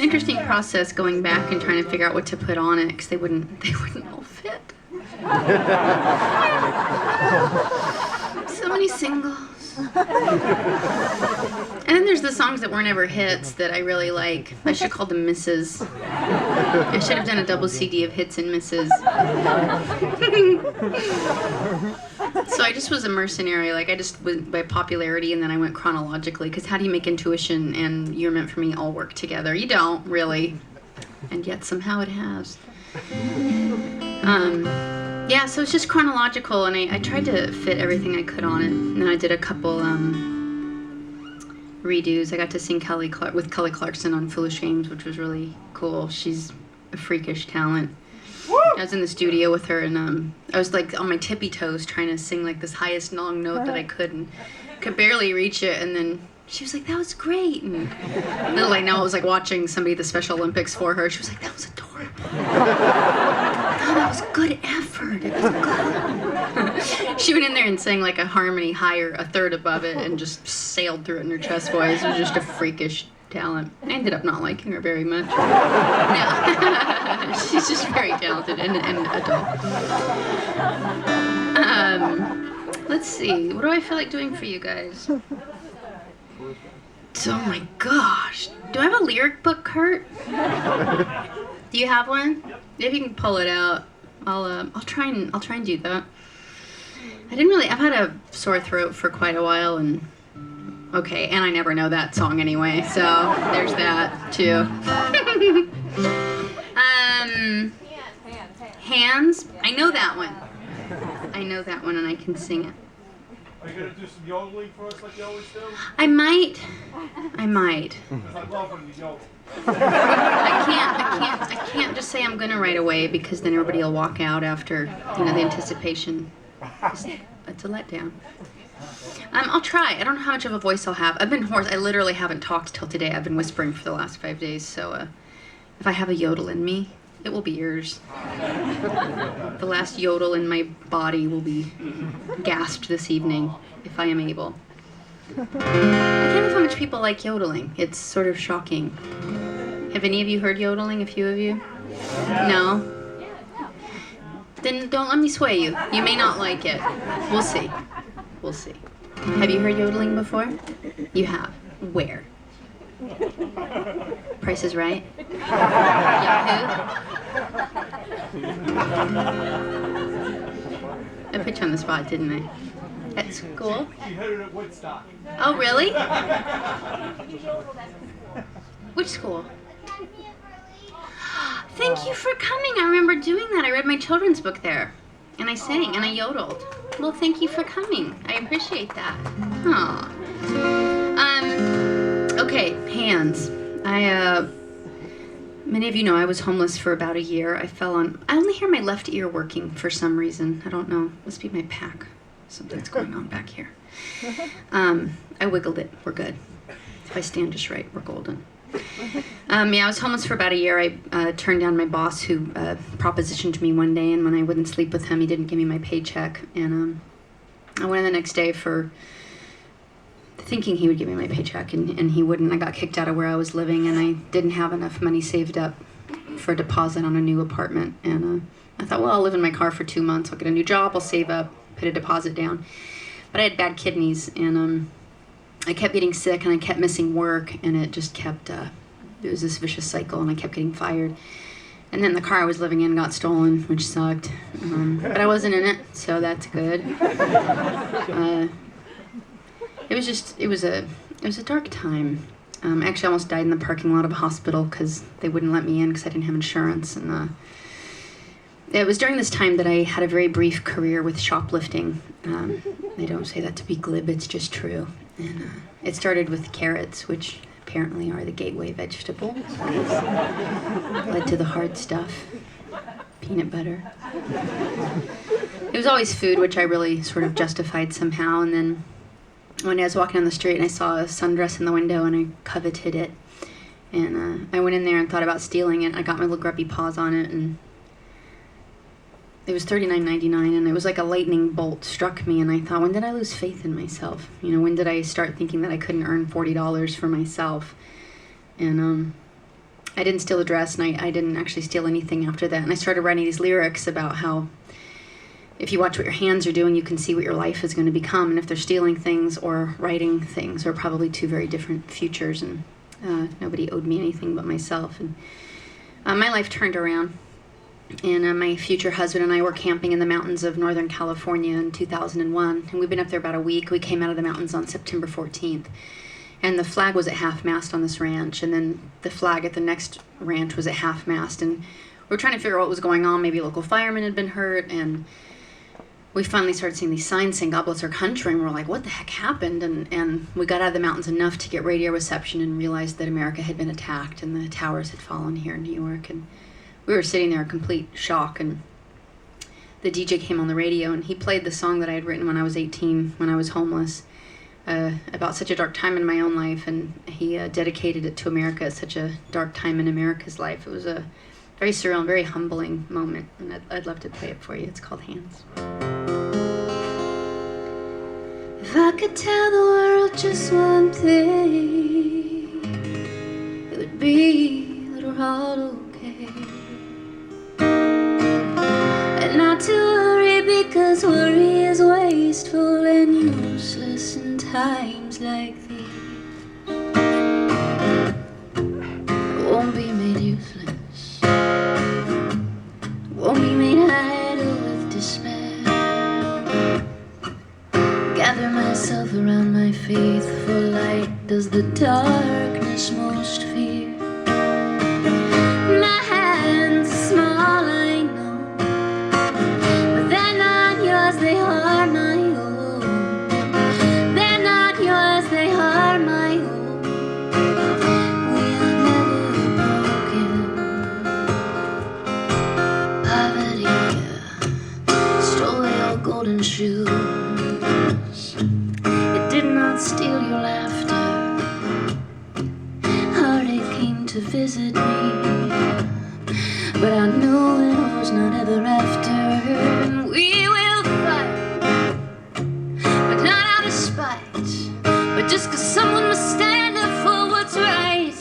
interesting process going back and trying to figure out what to put on it because they wouldn't all fit. So many singles. And then there's the songs that weren't ever hits that I really like. I should call them misses. I should have done a double CD of hits and misses. So I just was a mercenary. Like I just went by popularity and then I went chronologically. Because how do you make Intuition and You're Meant for Me all work together? You don't, really. And yet somehow it has. Yeah, so it's just chronological, and I tried to fit everything I could on it. And then I did a couple redos. I got to sing with Kelly Clarkson on Foolish Games, which was really cool. She's a freakish talent. Woo! I was in the studio with her, and I was like on my tippy toes trying to sing like this highest long note that I could, and could barely reach it. And then she was like, "That was great." And little I know, it was like watching somebody at the Special Olympics for her. She was like, "That was adorable." Oh, that was good effort. It was good. She went in there and sang like a harmony higher, a third above it, and just sailed through it in her chest voice. It was just a freakish talent. I ended up not liking her very much. No. She's just very talented and adult. Let's see. What do I feel like doing for you guys? Oh my gosh. Do I have a lyric book, Kurt? Do you have one? If you can pull it out, I'll try and do that. I've had a sore throat for quite a while, and I never know that song anyway, so there's that too. Hands. I know that one, and I can sing it. Are you going to do some yodeling for us like you always do? I might. I love when you yodel. I can't just say I'm gonna right away because then everybody will walk out after, the anticipation. It's a letdown. I'll try. I don't know how much of a voice I'll have. I've been hoarse. I literally haven't talked till today. I've been whispering for the last 5 days, so if I have a yodel in me, it will be yours. The last yodel in my body will be gasped this evening, if I am able. I can't believe how much people like yodeling. It's sort of shocking. Have any of you heard yodeling? A few of you? No? Then don't let me sway you. You may not like it. We'll see. Have you heard yodeling before? You have. Where? Price is Right? Yahoo? I put you on the spot, didn't I? At school? She heard it at Woodstock. Oh, really? Which school? Thank you for coming. I remember doing that. I read my children's book there. And I sang and I yodeled. Well, thank you for coming. I appreciate that. Aw. Okay, hands. Many of you know I was homeless for about a year. I only hear my left ear working for some reason. I don't know. Must be my pack. Something's going on back here. I wiggled it. We're good. If I stand just right, we're golden. I was homeless for about a year. I turned down my boss who propositioned me one day, and when I wouldn't sleep with him, he didn't give me my paycheck. And I went in the next day for thinking he would give me my paycheck, and he wouldn't. I got kicked out of where I was living, and I didn't have enough money saved up for a deposit on a new apartment. And I thought, well, I'll live in my car for 2 months. I'll get a new job. I'll save up, put a deposit down. But I had bad kidneys, and I kept getting sick, and I kept missing work, and it just kept, it was this vicious cycle, and I kept getting fired. And then the car I was living in got stolen, which sucked. But I wasn't in it, so that's good. It was a dark time. I actually almost died in the parking lot of a hospital because they wouldn't let me in because I didn't have insurance. And it was during this time that I had a very brief career with shoplifting. They don't say that to be glib, it's just true. And it started with carrots, which apparently are the gateway vegetable. Led to the hard stuff, peanut butter. It was always food, which I really sort of justified somehow. And then one day I was walking on the street and I saw a sundress in the window and I coveted it. And I went in there and thought about stealing it. I got my little grubby paws on it, and it was $39.99, and it was like a lightning bolt struck me, and I thought, when did I lose faith in myself? When did I start thinking that I couldn't earn $40 for myself? And I didn't steal the dress, and I didn't actually steal anything after that. And I started writing these lyrics about how if you watch what your hands are doing, you can see what your life is going to become. And if they're stealing things or writing things are probably two very different futures. And nobody owed me anything but myself. And my life turned around. And my future husband and I were camping in the mountains of Northern California in 2001. And we've been up there about a week. We came out of the mountains on September 14th. And the flag was at half-mast on this ranch. And then the flag at the next ranch was at half-mast. And we were trying to figure out what was going on. Maybe a local fireman had been hurt. And we finally started seeing these signs saying, God bless our country. And we're like, what the heck happened? And we got out of the mountains enough to get radio reception and realized that America had been attacked and the towers had fallen here in New York. And we were sitting there in complete shock. And the DJ came on the radio and he played the song that I had written when I was 18, when I was homeless, about such a dark time in my own life. And he dedicated it to America at such a dark time in America's life. It was a very surreal and very humbling moment. And I'd love to play it for you. It's called Hands. If I could tell the world just one thing, it would be that we're all okay. And not to worry, because worry is wasteful and useless in times like these. It won't be made useless, it won't be made idle with despair. Gather myself around my faithful light, does the darkness most fear. My hands are small, I know, but they're not yours, they are my own. They're not yours, they are my own. We are never broken. Poverty stole your golden shoes. It did not steal your laughter. Heartache came to visit me, but I know it was not ever after. And we will fight, but not out of spite, but just 'cause someone must stand up for what's right.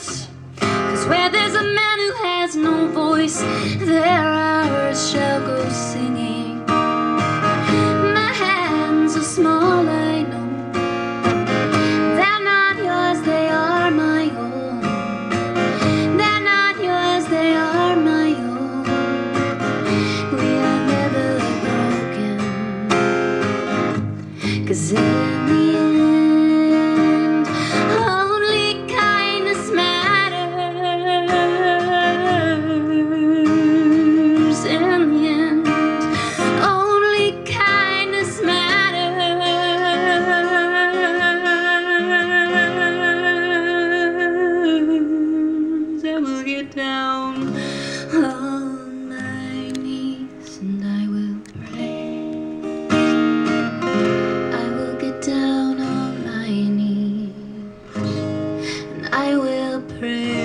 'Cause where there's a man who has no voice, their hours shall go singing. My hands are small, I know. They're not yours, they are my own. They're not yours, they are my own. We are never broken. 'Cause in the end, only kindness matters. In the end, only kindness matters. I will get down on my knees and I will pray. I will get down on my knees and I will pray.